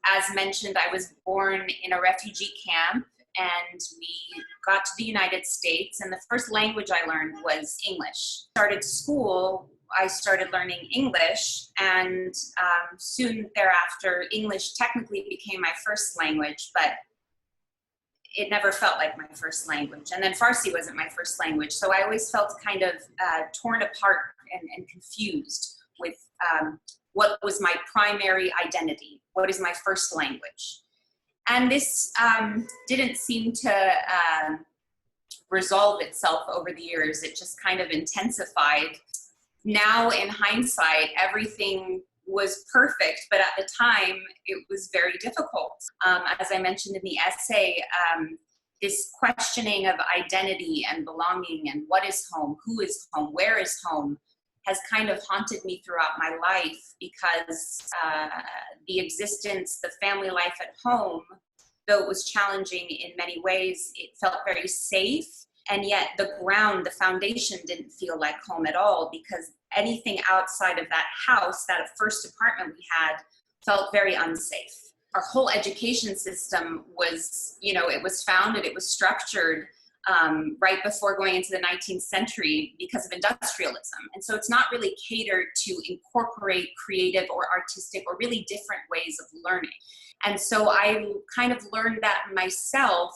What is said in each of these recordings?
as mentioned, I was born in a refugee camp, and we got to the United States, and the first language I learned was English. Started school, I started learning English, and soon thereafter, English technically became my first language, but it never felt like my first language. And then Farsi wasn't my first language, so I always felt kind of torn apart and confused with what was my primary identity, what is my first language. And this didn't seem to resolve itself over the years. It just kind of intensified. Now in hindsight, everything was perfect, but at the time it was very difficult. As I mentioned in the essay, this questioning of identity and belonging and what is home, who is home, where is home, has kind of haunted me throughout my life, because the existence, the family life at home, though it was challenging in many ways, it felt very safe. And yet the ground, the foundation didn't feel like home at all, because anything outside of that house, that first apartment we had, felt very unsafe. Our whole education system was, it was founded, it was structured right before going into the 19th century because of industrialism. And so it's not really catered to incorporate creative or artistic or really different ways of learning. And so I kind of learned that myself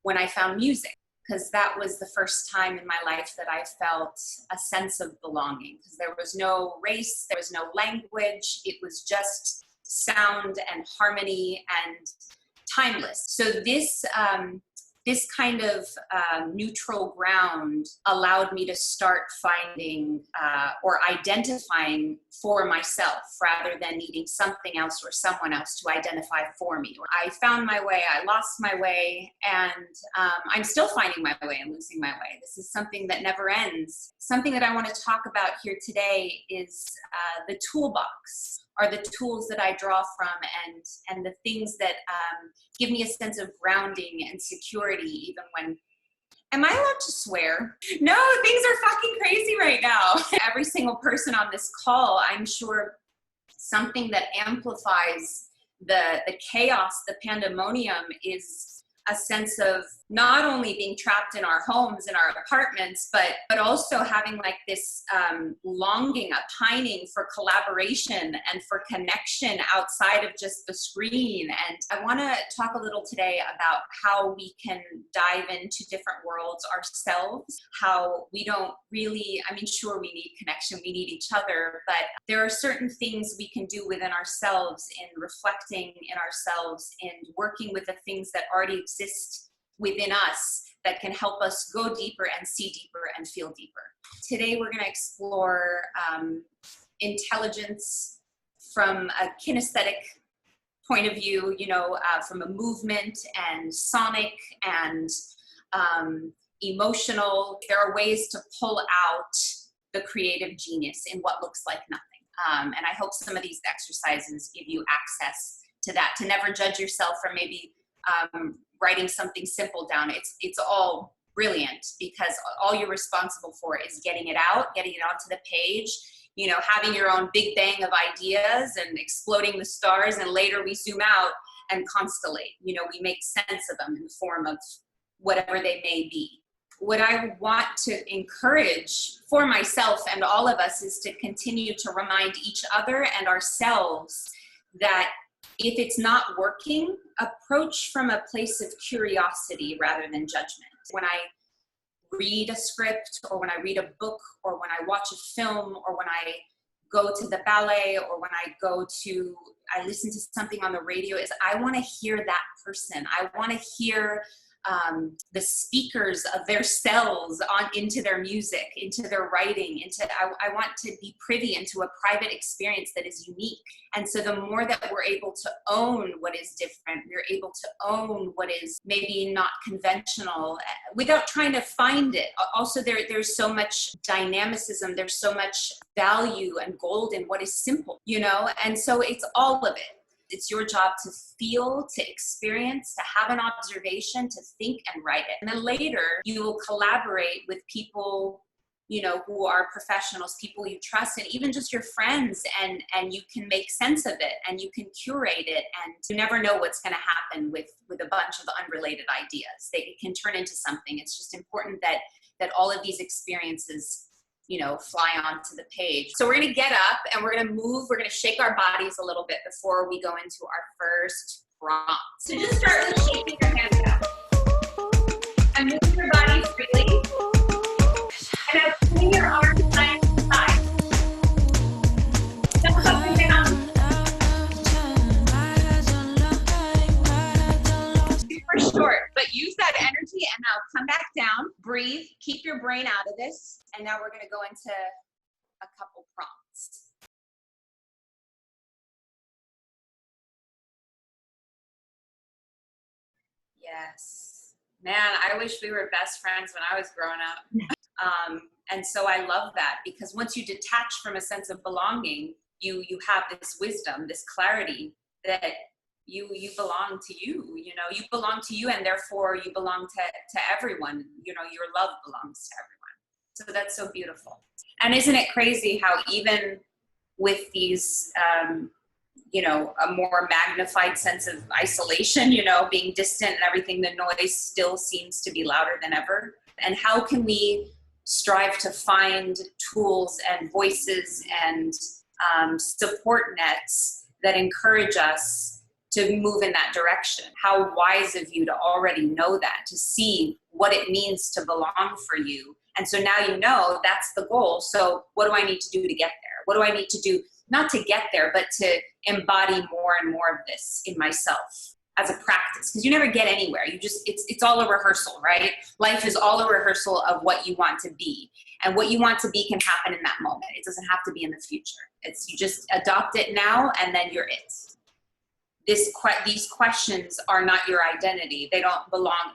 when I found music, because that was the first time in my life that I felt a sense of belonging, because there was no race, there was no language, it was just sound and harmony and timeless. So this kind of neutral ground allowed me to start finding or identifying for myself, rather than needing something else or someone else to identify for me. I found my way, I lost my way, and I'm still finding my way and losing my way. This is something that never ends. Something that I want to talk about here today is the toolbox, are the tools that I draw from, and the things that give me a sense of grounding and security, even when, am I allowed to swear? No, things are fucking crazy right now. Every single person on this call, I'm sure something that amplifies the chaos, the pandemonium, is a sense of not only being trapped in our homes, in our apartments, but also having like this longing, a pining for collaboration and for connection outside of just the screen. And I want to talk a little today about how we can dive into different worlds ourselves, how we don't really, sure, we need connection, we need each other, but there are certain things we can do within ourselves in reflecting in ourselves and working with the things that already exist within us that can help us go deeper and see deeper and feel deeper. Today we're going to explore intelligence from a kinesthetic point of view, from a movement and sonic and emotional. There are ways to pull out the creative genius in what looks like nothing. And I hope some of these exercises give you access to that, to never judge yourself for maybe writing something simple down. It's all brilliant, because all you're responsible for is getting it out, getting it onto the page, having your own big bang of ideas and exploding the stars, and later we zoom out and constellate. We make sense of them in the form of whatever they may be. What I want to encourage for myself and all of us is to continue to remind each other and ourselves that if it's not working, approach from a place of curiosity rather than judgment. When I read a script, or when I read a book, or when I watch a film, or when I go to the ballet, or when I listen to something on the radio, is I want to hear that person. I want to hear the speakers of their selves into their music, into their writing, I want to be privy into a private experience that is unique. And so the more that we're able to own what is different, we're able to own what is maybe not conventional without trying to find it. Also, there's so much dynamicism, there's so much value and gold in what is simple, and so it's all of it. It's your job to feel, to experience, to have an observation, to think and write it. And then later you will collaborate with people you know, who are professionals, people you trust, and even just your friends, and you can make sense of it and you can curate it, and you never know what's going to happen with a bunch of unrelated ideas. It can turn into something. It's just important that all of these experiences, you know, fly onto the page. So we're going to get up and we're going to move. We're going to shake our bodies a little bit before we go into our first prompt. So just start with shaking your hands out and moving your body freely. And now swing your arms side to side. Jump up and down. Super short, but use that energy, and now come back down, breathe, keep your brain out of this, and now we're going to go into a couple prompts. Yes. Man, I wish we were best friends when I was growing up. And so I love that, because once you detach from a sense of belonging, you have this wisdom, this clarity that you belong to you know, you belong to you, and therefore you belong to everyone. You know, your love belongs to everyone. So that's so beautiful. And isn't it crazy how even with these, you know, a more magnified sense of isolation, you know, being distant and everything, the noise still seems to be louder than ever. And how can we strive to find tools and voices and support nets that encourage us to move in that direction? How wise of you to already know that, to see what it means to belong for you. And so now you know that's the goal. So what do I need to do to get there? What do I need to do, not to get there, but to embody more and more of this in myself as a practice? Because you never get anywhere. You just, it's all a rehearsal, right? Life is all a rehearsal of what you want to be. And what you want to be can happen in that moment. It doesn't have to be in the future. It's, you just adopt it now, and then you're it. These questions are not your identity. They don't belong.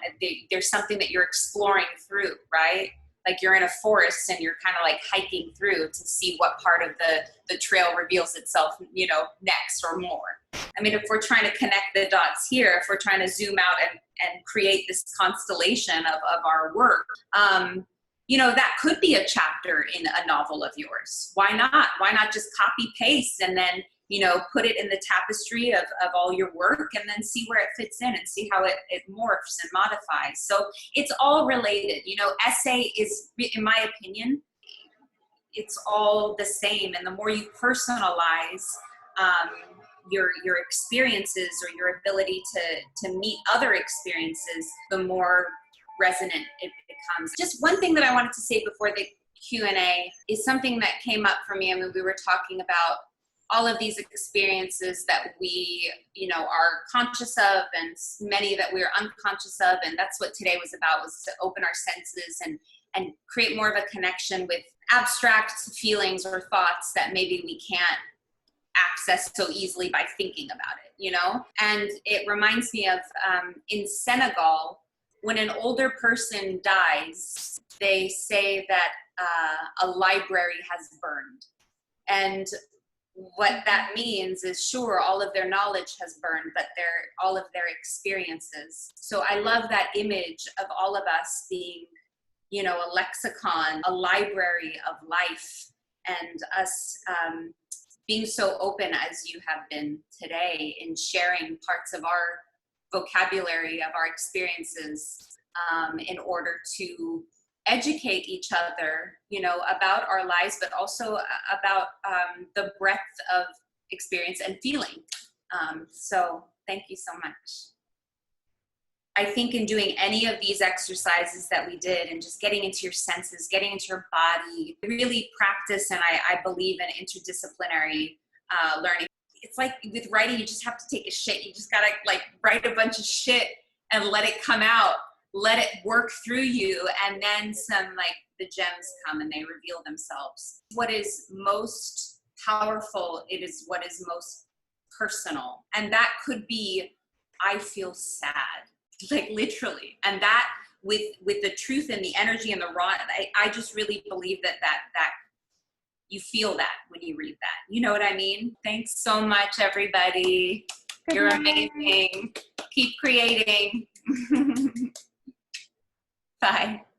There's something that you're exploring through, right? Like you're in a forest and you're kind of like hiking through to see what part of the trail reveals itself, you know, next or more. I mean, if we're trying to connect the dots here, if we're trying to zoom out and create this constellation of our work, you know, that could be a chapter in a novel of yours. Why not? Why not just copy paste and then, you know, put it in the tapestry of all your work, and then see where it fits in and see how it morphs and modifies. So it's all related. You know, essay is, in my opinion, it's all the same. And the more you personalize your experiences, or your ability to meet other experiences, the more resonant it becomes. Just one thing that I wanted to say before the Q&A is something that came up for me. I mean, we were talking about all of these experiences that we, you know, are conscious of, and many that we are unconscious of. And that's what today was about, was to open our senses and create more of a connection with abstract feelings or thoughts that maybe we can't access so easily by thinking about it, you know? And it reminds me of in Senegal, when an older person dies, they say that a library has burned. And what that means is, sure, all of their knowledge has burned, but all of their experiences. So I love that image of all of us being, you know, a lexicon, a library of life, and us being so open as you have been today in sharing parts of our vocabulary, of our experiences, in order to educate each other, you know, about our lives, but also about the breadth of experience and feeling. So thank you so much. I think in doing any of these exercises that we did, and just getting into your senses, getting into your body, really practice, and I believe in interdisciplinary learning. It's like with writing, you just have to take a shit. You just gotta like write a bunch of shit and let it come out. Let it work through you, and then the gems come and they reveal themselves. What is most powerful, it is what is most personal. And that could be, I feel sad, like literally. And that with the truth and the energy and the raw, I just really believe that you feel that when you read that. You know what I mean? Thanks so much, everybody. You're amazing. Keep creating. Bye.